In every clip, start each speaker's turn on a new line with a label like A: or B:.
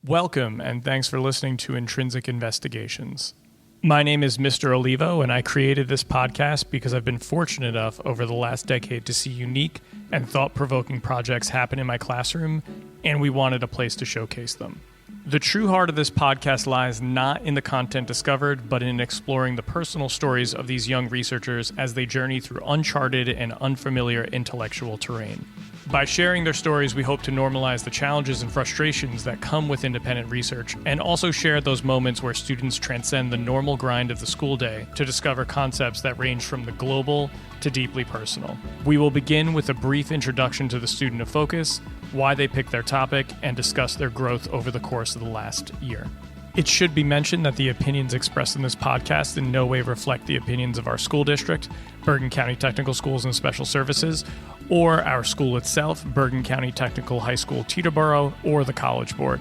A: Welcome, and thanks for listening to Intrinsic Investigations. My name is Mr. Olivo, and I created this podcast because I've been fortunate enough over the last decade to see unique and thought-provoking projects happen in my classroom, and we wanted a place to showcase them. The true heart of this podcast lies not in the content discovered, but in exploring the personal stories of these young researchers as they journey through uncharted and unfamiliar intellectual terrain. By sharing their stories, we hope to normalize the challenges and frustrations that come with independent research, and also share those moments where students transcend the normal grind of the school day to discover concepts that range from the global to deeply personal. We will begin with a brief introduction to the student of focus, why they picked their topic, and discuss their growth over the course of the last year. It should be mentioned that the opinions expressed in this podcast in no way reflect the opinions of our school district, Bergen County Technical Schools and Special Services, or our school itself, Bergen County Technical High School, Teterboro, or the College Board.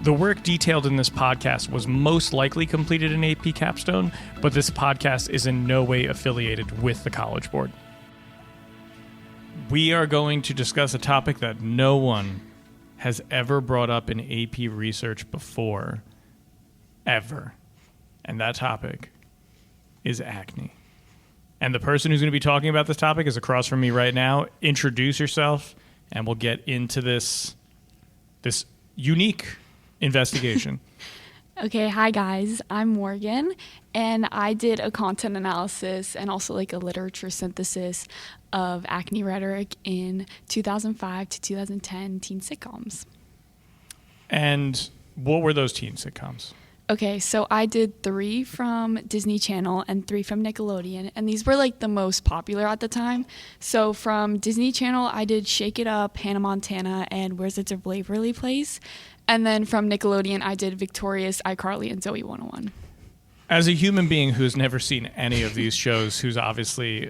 A: The work detailed in this podcast was most likely completed in AP Capstone, but this podcast is in no way affiliated with the College Board. We are going to discuss a topic that no one has ever brought up in AP research before. Ever. And that topic is acne. And the person who's going to be talking about this topic is across from me right now. Introduce yourself, and we'll get into this unique investigation.
B: Okay, hi guys, I'm Morgan, and I did a content analysis and also like a literature synthesis of acne rhetoric in 2005 to 2010 teen sitcoms.
A: And what were those teen sitcoms?
B: Okay, so I did 3 from Disney Channel and 3 from Nickelodeon, and these were like the most popular at the time. So from Disney Channel, I did Shake It Up, Hannah Montana, and Where's It's a Waverly Place. And then from Nickelodeon, I did Victorious, iCarly, and Zoe 101.
A: As a human being who's never seen any of these shows, who's obviously,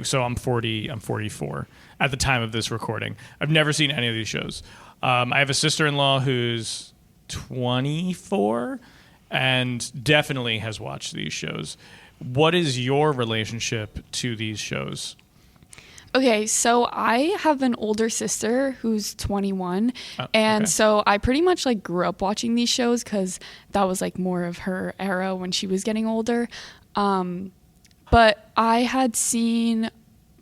A: so I'm 44 at the time of this recording. I've never seen any of these shows. I have a sister-in-law who's 24 and definitely has watched these shows. What is your relationship to these shows?
B: Okay, so I have an older sister who's 21, and so I pretty much like grew up watching these shows because that was like more of her era when she was getting older. But I had seen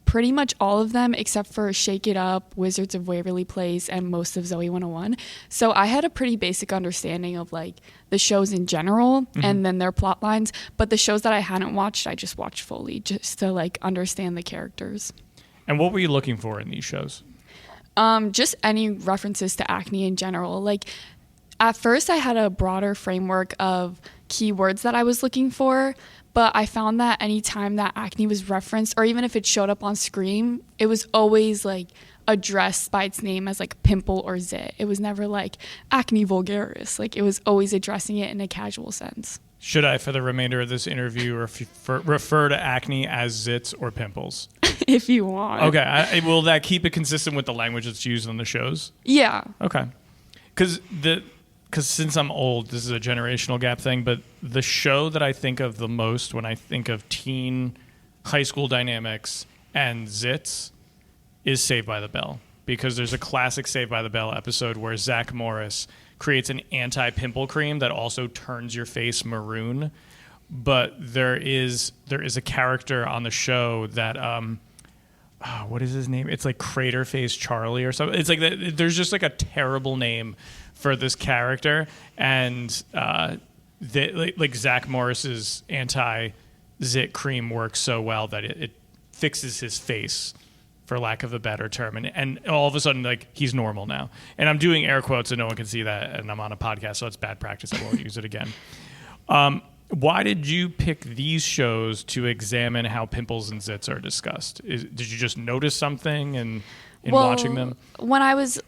B: pretty much all of them except for Shake It Up, Wizards of Waverly Place, and most of Zoe 101. So I had a pretty basic understanding of like the shows in general and then their plot lines. But the shows that I hadn't watched, I just watched fully just to like understand the characters.
A: And what were you looking for in these shows?
B: Just any references to acne in general. Like at first I had a broader framework of keywords that I was looking for, but I found that anytime that acne was referenced, or even if it showed up on screen, it was always like addressed by its name as like pimple or zit. It was never like acne vulgaris. Like it was always addressing it in a casual sense.
A: Should I, for the remainder of this interview, refer to acne as zits or pimples?
B: If you want.
A: Okay. Will that keep it consistent with the language that's used on the shows?
B: Yeah.
A: Okay. Because since I'm old, this is a generational gap thing, but the show that I think of the most when I think of teen high school dynamics and zits is Saved by the Bell. Because there's a classic Saved by the Bell episode where Zach Morris creates an anti-pimple cream that also turns your face maroon. But there is a character on the show that what is his name? It's like Crater Face Charlie or something. It's like there's just like a terrible name for this character, and like Zach Morris's anti-zit cream works so well that it fixes his face, for lack of a better term, and all of a sudden like he's normal now. And I'm doing air quotes so no one can see that, and I'm on a podcast, so it's bad practice. I won't use it again. Why did you pick these shows to examine how pimples and zits are discussed? Did you just notice something in watching them?
B: When I was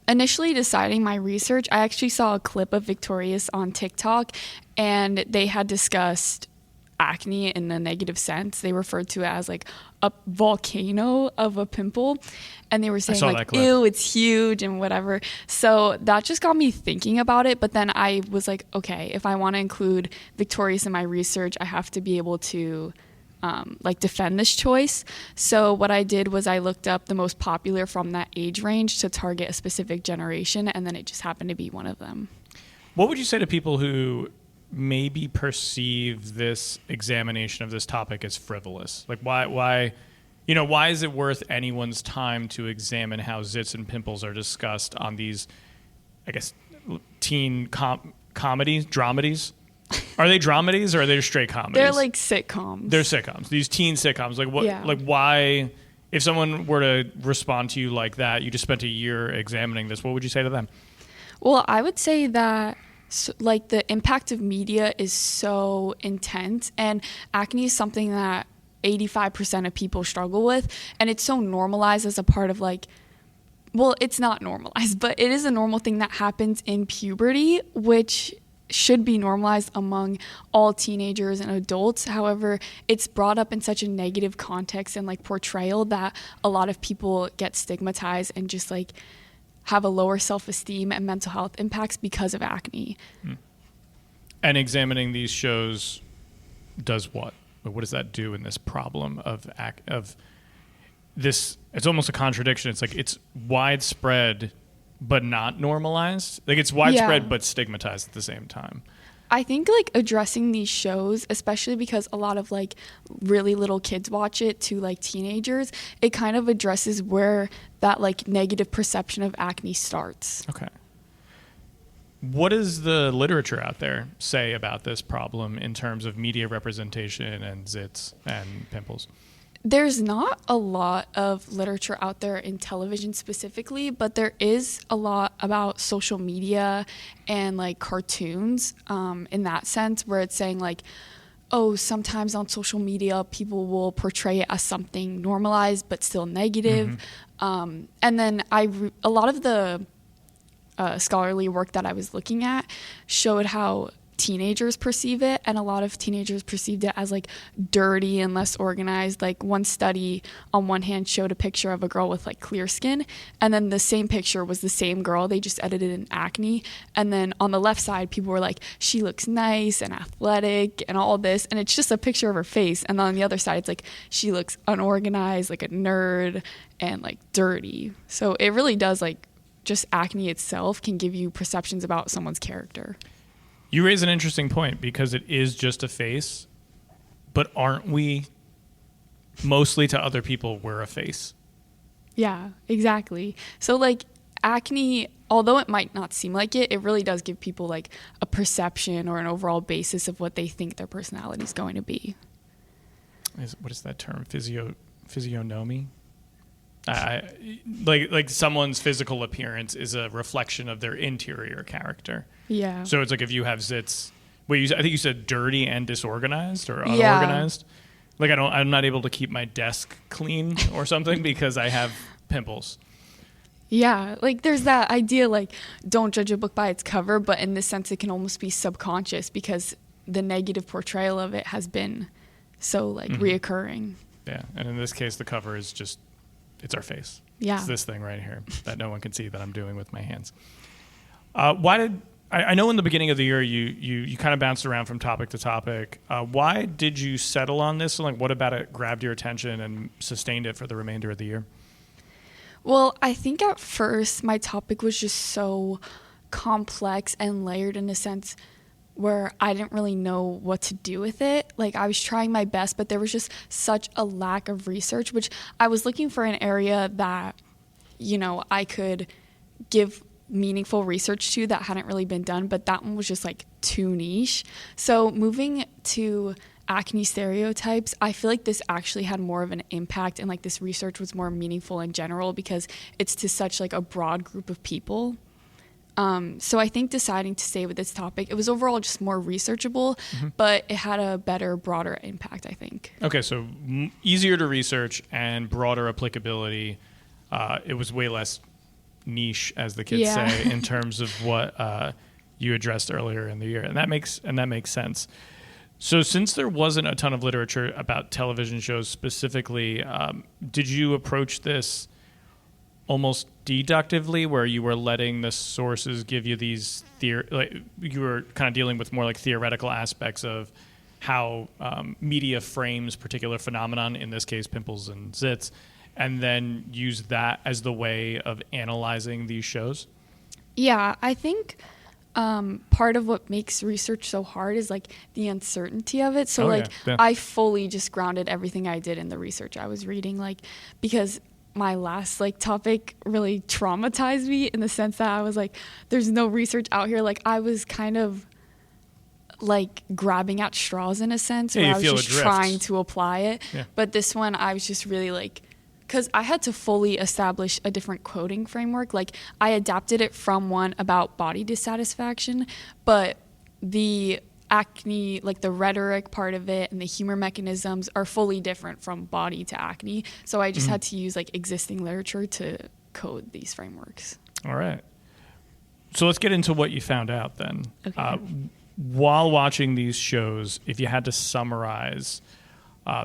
B: initially deciding my research, I actually saw a clip of Victorious on TikTok, and they had discussed acne in a negative sense. They referred to it as like a volcano of a pimple, and they were saying like, ew, it's huge and whatever. So that just got me thinking about it. But then I was like, okay, if I want to include Victorious in my research, I have to be able to like defend this choice. So what I did was I looked up the most popular from that age range to target a specific generation, and then it just happened to be one of them.
A: What would you say to people who maybe perceive this examination of this topic as frivolous? Like why is it worth anyone's time to examine how zits and pimples are discussed on these, I guess, teen comedies, dramedies? Are they dramedies or are they straight comedies?
B: They're like sitcoms.
A: They're sitcoms. These teen sitcoms. Like what?
B: Yeah.
A: Like why? If someone were to respond to you like that, you just spent a year examining this. What would you say to them?
B: Well, I would say that like the impact of media is so intense, and acne is something that 85% of people struggle with, and it's so normalized as a part of like, well, it's not normalized, but it is a normal thing that happens in puberty, which should be normalized among all teenagers and adults. However, it's brought up in such a negative context and like portrayal that a lot of people get stigmatized and just like have a lower self-esteem and mental health impacts because of acne.
A: And examining these shows does what? What does that do in this problem of this? It's almost a contradiction. It's like it's widespread but not normalized. Like it's widespread but stigmatized at the same time.
B: I think like addressing these shows, especially because a lot of like really little kids watch it to like teenagers, it kind of addresses where that like negative perception of acne starts.
A: Okay. What does the literature out there say about this problem in terms of media representation and zits and pimples?
B: There's not a lot of literature out there in television specifically, but there is a lot about social media and like cartoons in that sense, where it's saying like, oh, sometimes on social media people will portray it as something normalized but still negative. And then a lot of the scholarly work that I was looking at showed how teenagers perceive it, and a lot of teenagers perceived it as like dirty and less organized. Like one study on one hand showed a picture of a girl with like clear skin, and then the same picture was the same girl, they just edited in acne, and then on the left side people were like, she looks nice and athletic and all this, and it's just a picture of her face, and then on the other side it's like she looks unorganized, like a nerd, and like dirty. So it really does, like, just acne itself can give you perceptions about someone's character.
A: You raise an interesting point, because it is just a face, but aren't we mostly to other people we're a face?
B: Yeah, exactly. So like acne, although it might not seem like it, it really does give people like a perception or an overall basis of what they think their personality is going to be.
A: What is that term? Physiognomy? Like someone's physical appearance is a reflection of their interior character.
B: Yeah.
A: So it's like if you have zits, I think you said dirty and disorganized or unorganized. Yeah. Like I'm not able to keep my desk clean or something because I have pimples.
B: Yeah, like there's that idea like don't judge a book by its cover, but in this sense it can almost be subconscious because the negative portrayal of it has been so like reoccurring. Yeah,
A: and in this case the cover is just, it's our face.
B: Yeah.
A: It's this thing right here that no one can see that I'm doing with my hands. I know in the beginning of the year you kind of bounced around from topic to topic. Why did you settle on this? And like, what about it grabbed your attention and sustained it for the remainder of the year?
B: Well, I think at first my topic was just so complex and layered in a sense where I didn't really know what to do with it. Like I was trying my best, but there was just such a lack of research, which I was looking for an area that, you know, I could give meaningful research to that hadn't really been done, but that one was just like too niche. So moving to acne stereotypes, I feel like this actually had more of an impact and like this research was more meaningful in general because it's to such like a broad group of people. So I think deciding to stay with this topic, it was overall just more researchable, but it had a better, broader impact, I think.
A: Okay, so easier to research and broader applicability. It was way less niche, as the kids say, in terms of what you addressed earlier in the year, and that makes sense. So since there wasn't a ton of literature about television shows specifically, did you approach this almost deductively, where you were letting the sources give you these like you were kind of dealing with more like theoretical aspects of how media frames particular phenomenon, in this case, pimples and zits, and then use that as the way of analyzing these shows?
B: Yeah, I think part of what makes research so hard is like the uncertainty of it. So I fully just grounded everything I did in the research I was reading, like, because my last like topic really traumatized me in the sense that I was like, there's no research out here. Like, I was kind of like grabbing at straws in a sense, where I was just trying to apply it. Yeah. But this one, I was just really like, because I had to fully establish a different coding framework. Like, I adapted it from one about body dissatisfaction, but the acne, like the rhetoric part of it and the humor mechanisms are fully different from body to acne. So I just had to use like existing literature to code these frameworks.
A: All right. So let's get into what you found out then.
B: Okay.
A: While watching these shows, if you had to summarize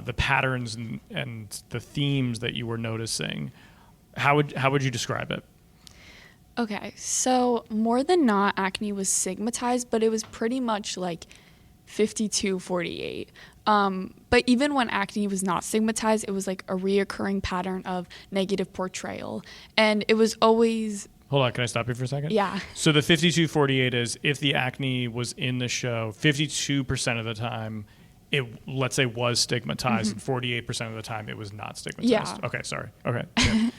A: the patterns and the themes that you were noticing, how would you describe it?
B: Okay, so more than not, acne was stigmatized, but it was pretty much like 52-48. But even when acne was not stigmatized, it was like a reoccurring pattern of negative portrayal. And it was always...
A: Hold on, can I stop you for a second?
B: Yeah.
A: So the 52-48 is if the acne was in the show, 52% of the time, it, let's say, was stigmatized, and 48% of the time it was not stigmatized.
B: Yeah.
A: Okay, sorry. Okay. Yeah.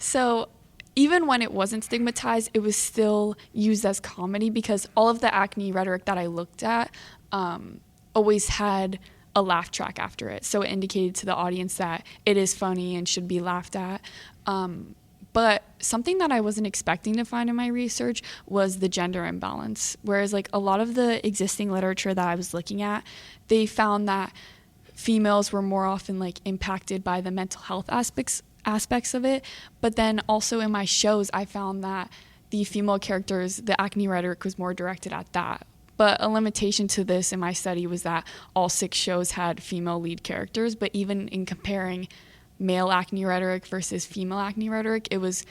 B: So even when it wasn't stigmatized, it was still used as comedy because all of the acne rhetoric that I looked at always had a laugh track after it. So it indicated to the audience that it is funny and should be laughed at. But something that I wasn't expecting to find in my research was the gender imbalance. Whereas like a lot of the existing literature that I was looking at, they found that females were more often like impacted by the mental health aspects of it. But then also in my shows, I found that the female characters, the acne rhetoric was more directed at that. But a limitation to this in my study was that all 6 shows had female lead characters. But even in comparing male acne rhetoric versus female acne rhetoric, it was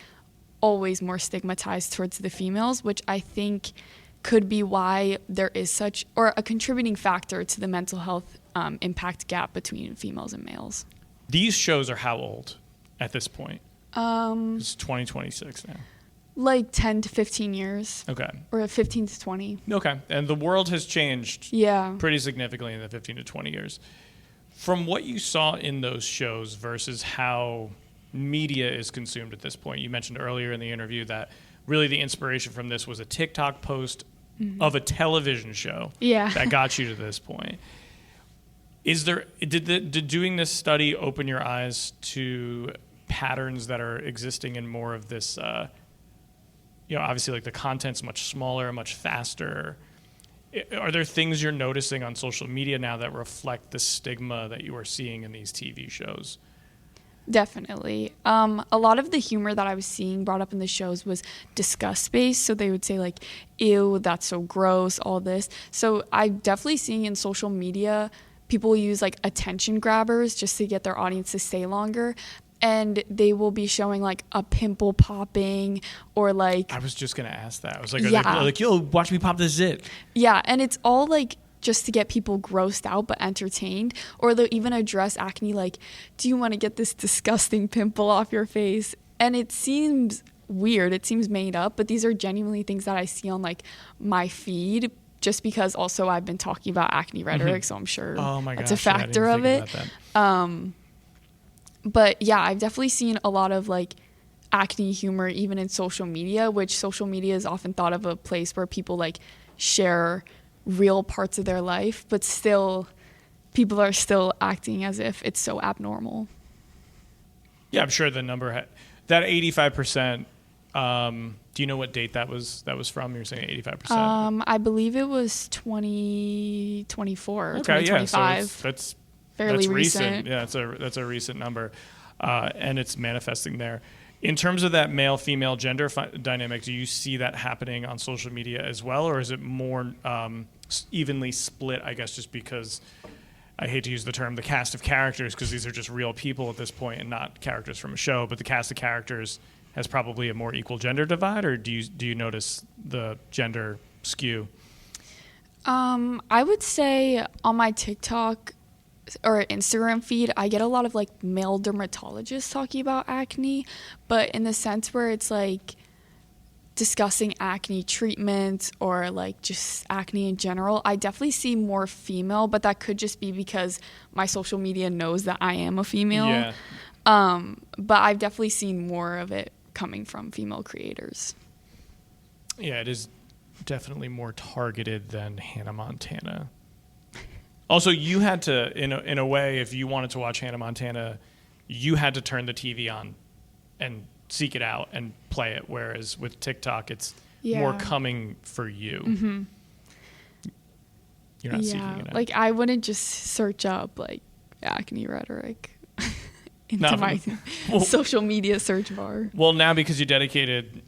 B: always more stigmatized towards the females, which I think could be why there is such, or a contributing factor to the mental health impact gap between females and males.
A: These shows are how old at this point? It's 2026 now.
B: Like 10 to 15 years.
A: Okay.
B: Or 15 to 20.
A: Okay. And the world has changed pretty significantly in the 15 to 20 years. From what you saw in those shows versus how media is consumed at this point, you mentioned earlier in the interview that really the inspiration from this was a TikTok post of a television show that got you to this point. Did doing this study open your eyes to patterns that are existing in more of this, obviously like the content's much smaller, much faster. Are there things you're noticing on social media now that reflect the stigma that you are seeing in these TV shows?
B: Definitely. A lot of the humor that I was seeing brought up in the shows was disgust-based. So they would say like, ew, that's so gross, all this. So I'm definitely seeing in social media, people use like attention grabbers just to get their audience to stay longer. And they will be showing like a pimple popping or like...
A: I was just going to ask that. I was like, like, yo, watch me pop this zit.
B: Yeah, and it's all like just to get people grossed out but entertained. Or they'll even address acne like, do you want to get this disgusting pimple off your face? And it seems weird. It seems made up. But these are genuinely things that I see on like my feed just because also I've been talking about acne rhetoric. So I'm sure that's a factor of it. But yeah, I've definitely seen a lot of like acne humor even in social media, which social media is often thought of a place where people like share real parts of their life, but still people are still acting as if it's so abnormal.
A: Yeah, I'm sure the number that 85%, do you know what date that was from? You're saying 85%?
B: I believe it was 2024 or
A: okay,
B: 2025.
A: Yeah, so that's
B: fairly recent.
A: Yeah, that's a recent number, and it's manifesting there. In terms of that male-female gender dynamic, do you see that happening on social media as well, or is it more evenly split, I guess, just because I hate to use the term the cast of characters because these are just real people at this point and not characters from a show, but the cast of characters has probably a more equal gender divide, or do you notice the gender skew?
B: I would say on my TikTok or Instagram feed, I get a lot of like male dermatologists talking about acne, but in the sense where it's like discussing acne treatments or like just acne in general, I definitely see more female, but that could just be because my social media knows that I am a female.
A: Yeah.
B: But I've definitely seen more of it coming from female creators.
A: Yeah, it is definitely more targeted than Hannah Montana. Also, you had to, in a way, if you wanted to watch Hannah Montana, you had to turn the TV on and seek it out and play it, whereas with TikTok, it's more coming for you.
B: Mm-hmm.
A: You're not seeking it out.
B: Like, I wouldn't just search up, like, acne rhetoric into my social media search bar.
A: Well, now because you dedicated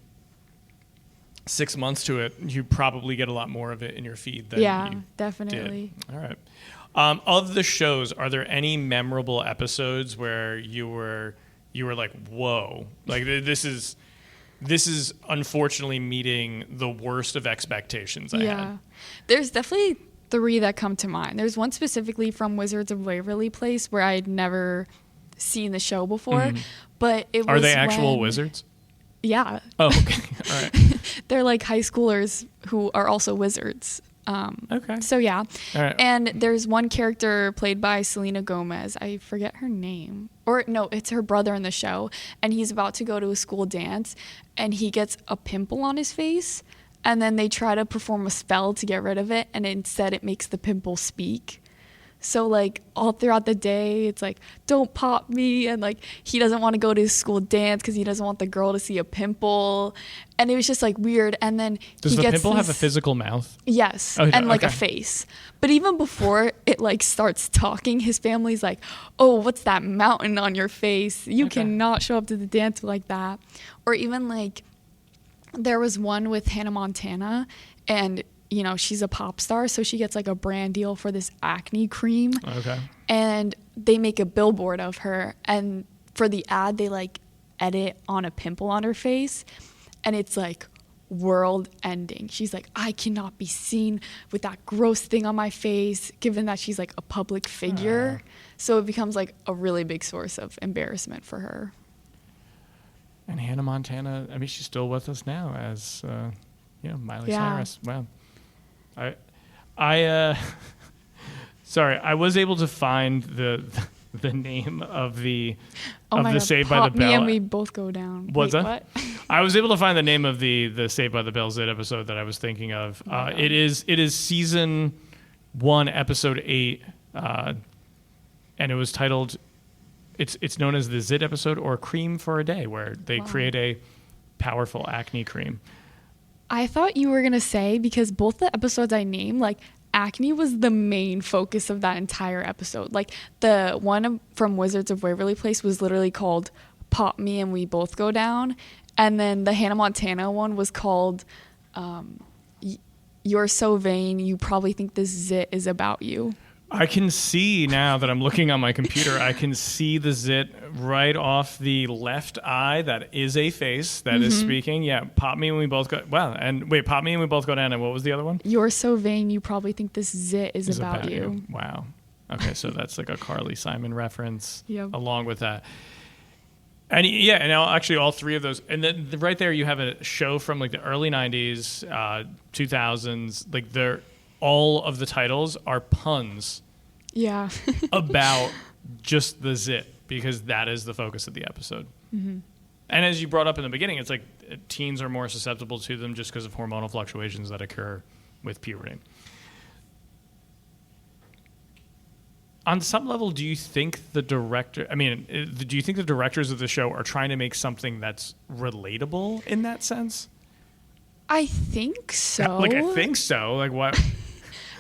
A: 6 months to it, you probably get a lot more of it in your feed than you
B: definitely
A: did. All right. Of the shows, are there any memorable episodes where you were like, whoa, like this is unfortunately meeting the worst of expectations I had?
B: There's definitely 3 that come to mind. There's one specifically from Wizards of Waverly Place where I'd never seen the show before, but it was
A: Are they actual wizards?
B: Yeah.
A: Oh, okay. All right.
B: They're like high schoolers who are also wizards.
A: Okay.
B: So yeah.
A: All right.
B: And there's one character played by Selena Gomez. I forget her name. Or no, it's her brother in the show. And he's about to go to a school dance and he gets a pimple on his face. And then they try to perform a spell to get rid of it. And instead it makes the pimple speak. So, like, all throughout the day, it's like, don't pop me. And, like, he doesn't want to go to his school dance because he doesn't want the girl to see a pimple. And it was just, like, weird. And then
A: Does the pimple have a physical mouth?
B: Yes. And, like, a face. But even before it, like, starts talking, his family's like, oh, what's that mountain on your face? You cannot show up to the dance like that. Or even, like, there was one with Hannah Montana. And you know, she's a pop star, so she gets like a brand deal for this acne cream.
A: Okay.
B: And they make a billboard of her, and for the ad, they like edit on a pimple on her face, and it's like world ending. She's like, I cannot be seen with that gross thing on my face, given that she's like a public figure. So it becomes like a really big source of embarrassment for her. And
A: Hannah Montana, I mean, she's still with us now as, Miley Cyrus. Wow. Sorry, I was able to find the name of the Saved by the Bell.
B: Me and we both go down.
A: What's that? What? I was able to find the name of the Saved by the Bell Zit episode that I was thinking of. It is season 1, episode 8, and it was titled. It's known as the Zit episode or Cream for a Day, where they create a powerful acne cream.
B: I thought you were going to say, because both the episodes I named, like, acne was the main focus of that entire episode. Like, the one from Wizards of Waverly Place was literally called Pop Me and We Both Go Down. And then the Hannah Montana one was called You're So Vain, You Probably Think This Zit Is About You.
A: I can see now that I'm looking on my computer, I can see the zit right off the left eye. That is a face that is speaking. Yeah, pop me and we both go. Well, and wait, pop me and we both go down. And what was the other one?
B: You're so vain, you probably think this zit is about you.
A: Wow. Okay, so that's like a Carly Simon reference along with that. And and actually all 3 of those. And then right there you have a show from like the early 90s, 2000s. Like all of the titles are puns about just the zit, because that is the focus of the episode. And as you brought up in the beginning, it's like teens are more susceptible to them just because of hormonal fluctuations that occur with puberty. On some level, do you think the directors of the show are trying to make something that's relatable in that sense?
B: I think so.
A: Like, I think so. Like, what?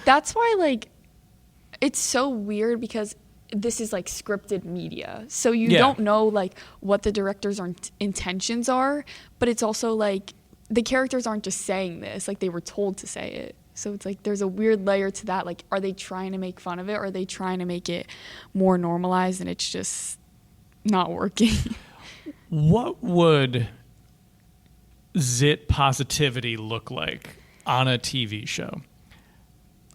B: That's why, like, it's so weird because this is, like, scripted media. So you don't know, like, what the director's intentions are. But it's also, like, the characters aren't just saying this. Like, they were told to say it. So it's, like, there's a weird layer to that. Like, are they trying to make fun of it? Or are they trying to make it more normalized? And it's just not working.
A: What would zit positivity look like on a TV show?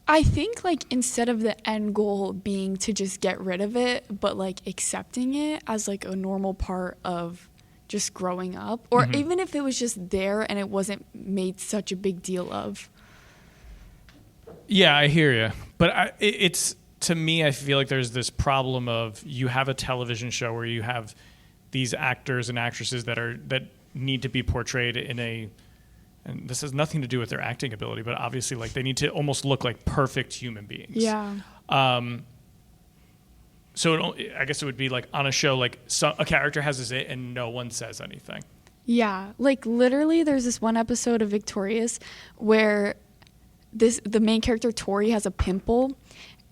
B: I think like instead of the end goal being to just get rid of it, but like accepting it as like a normal part of just growing up, or even if it was just there and it wasn't made such a big deal of.
A: Yeah, I hear you. But it's, to me, I feel like there's this problem of you have a television show where you have these actors and actresses that need to be portrayed in a, and this has nothing to do with their acting ability, but obviously like they need to almost look like perfect human beings.
B: Yeah.
A: So I guess it would be like on a show, like a character has a zit and no one says anything.
B: Yeah. Like literally there's this one episode of Victorious where the main character Tori has a pimple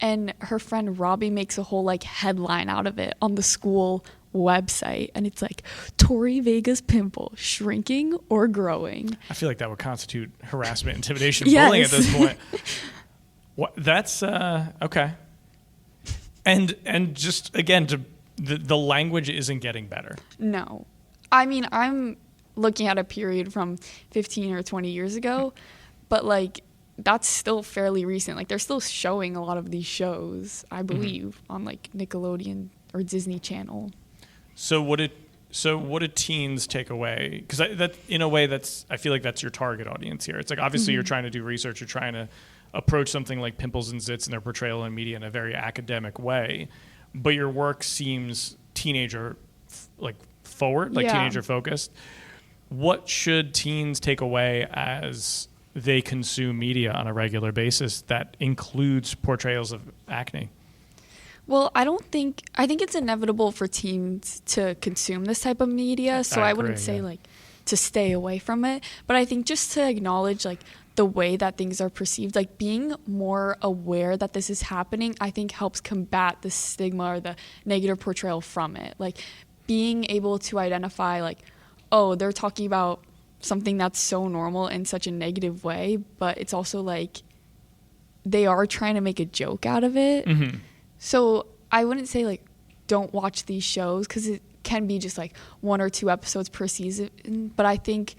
B: and her friend Robbie makes a whole like headline out of it on the school website, and it's like Tori Vega's pimple shrinking or growing. I
A: feel like that would constitute harassment, intimidation, bullying at this point. What? That's okay. And just again, the language isn't getting better.
B: No, I mean I'm looking at a period from 15 or 20 years ago, but like that's still fairly recent. Like they're still showing a lot of these shows, I believe, on like Nickelodeon or Disney Channel.
A: So what did teens take away? Because that in a way I feel like that's your target audience here. It's like obviously you're trying to do research, you're trying to approach something like pimples and zits and their portrayal in media in a very academic way, but your work seems teenager forward, teenager focused. What should teens take away as they consume media on a regular basis that includes portrayals of acne?
B: Well, I think it's inevitable for teens to consume this type of media, so I wouldn't say like to stay away from it, but I think just to acknowledge like the way that things are perceived, like being more aware that this is happening, I think helps combat the stigma or the negative portrayal from it. Like being able to identify like, oh, they're talking about something that's so normal in such a negative way, but it's also like they are trying to make a joke out of it. So I wouldn't say like don't watch these shows because it can be just like 1 or 2 episodes per season, but I think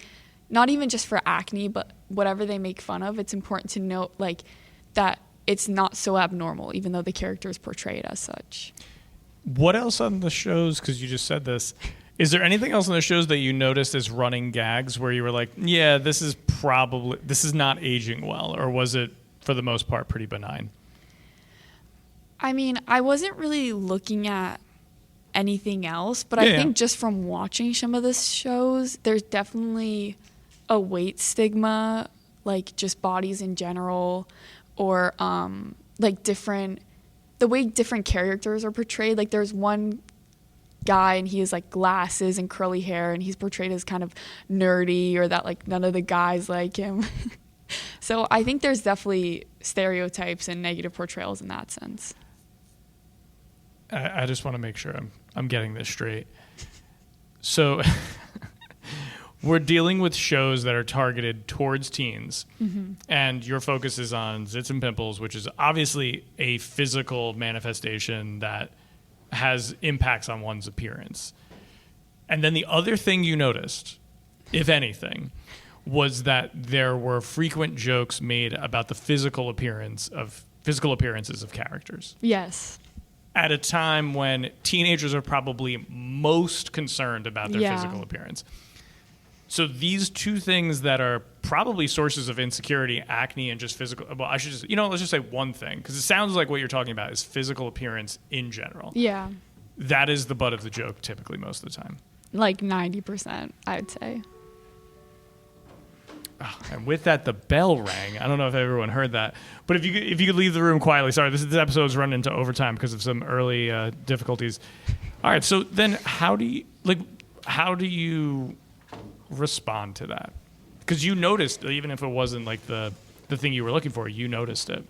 B: not even just for acne, but whatever they make fun of, it's important to note like that it's not so abnormal, even though the character is portrayed as such.
A: What else on the shows, because you just said this, is there anything else on the shows that you noticed as running gags where you were like, yeah, this is not aging well, or was it for the most part pretty benign?
B: I mean, I wasn't really looking at anything else, but I think just from watching some of the shows, there's definitely a weight stigma, like just bodies in general, or like the way different characters are portrayed. Like there's one guy and he has like glasses and curly hair and he's portrayed as kind of nerdy, or that like none of the guys like him. So I think there's definitely stereotypes and negative portrayals in that sense.
A: I just want to make sure I'm getting this straight. So we're dealing with shows that are targeted towards teens, and your focus is on zits and pimples, which is obviously a physical manifestation that has impacts on one's appearance. And then the other thing you noticed, if anything, was that there were frequent jokes made about the physical appearances of characters.
B: Yes.
A: At a time when teenagers are probably most concerned about their physical appearance. So these two things that are probably sources of insecurity, acne and just physical, well, I should just, let's just say one thing, because it sounds like what you're talking about is physical appearance in general.
B: Yeah.
A: That is the butt of the joke typically most of the time.
B: Like 90%, I'd say.
A: Oh, and with that, the bell rang. I don't know if everyone heard that, but if you could leave the room quietly. Sorry, this episode's run into overtime because of some early difficulties. All right, so then how do you respond to that? Because you noticed, even if it wasn't like the thing you were looking for, you noticed it.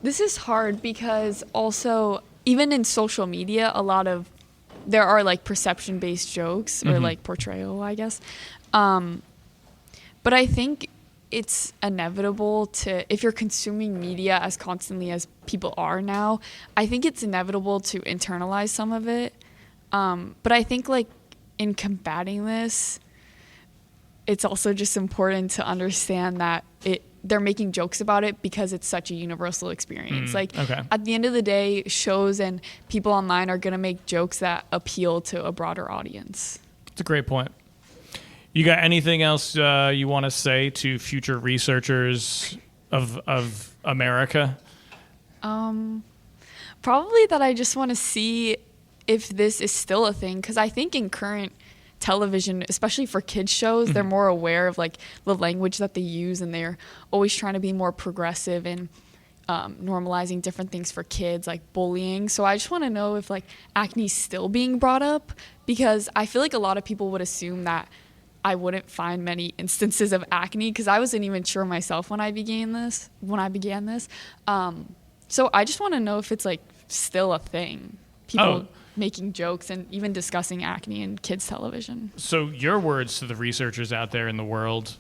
B: This is hard because also even in social media, there are like perception-based jokes or like portrayal, I guess. But I think it's inevitable if you're consuming media as constantly as people are now, I think it's inevitable to internalize some of it. But I think like in combating this, it's also just important to understand that they're making jokes about it because it's such a universal experience.
A: Okay.
B: At the end of the day, shows and people online are going to make jokes that appeal to a broader audience.
A: It's a great point. You got anything else you want to say to future researchers of America?
B: Probably that I just want to see if this is still a thing, because I think in current television, especially for kids shows, they're more aware of like the language that they use, and they're always trying to be more progressive and normalizing different things for kids, like bullying. So I just want to know if like acne is still being brought up, because I feel like a lot of people would assume that I wouldn't find many instances of acne, because I wasn't even sure myself when I began this. So I just want to know if it's like still a thing. People making jokes and even discussing acne in kids television.
A: So your words to the researchers out there in the world,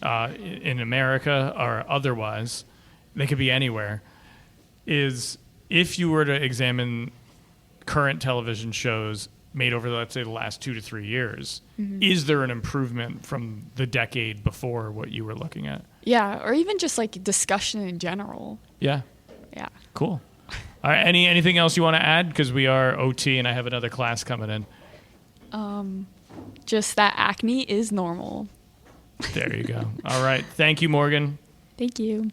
A: in America or otherwise, they could be anywhere, is if you were to examine current television shows made over, let's say, the last 2 to 3 years, is there an improvement from the decade before what you were looking at?
B: Yeah, or even just like discussion in general.
A: Yeah.
B: Yeah.
A: Cool. All right, anything else you want to add? Because we are OT and I have another class coming in.
B: Just that acne is normal.
A: There you go. All right. Thank you, Morgan.
B: Thank you.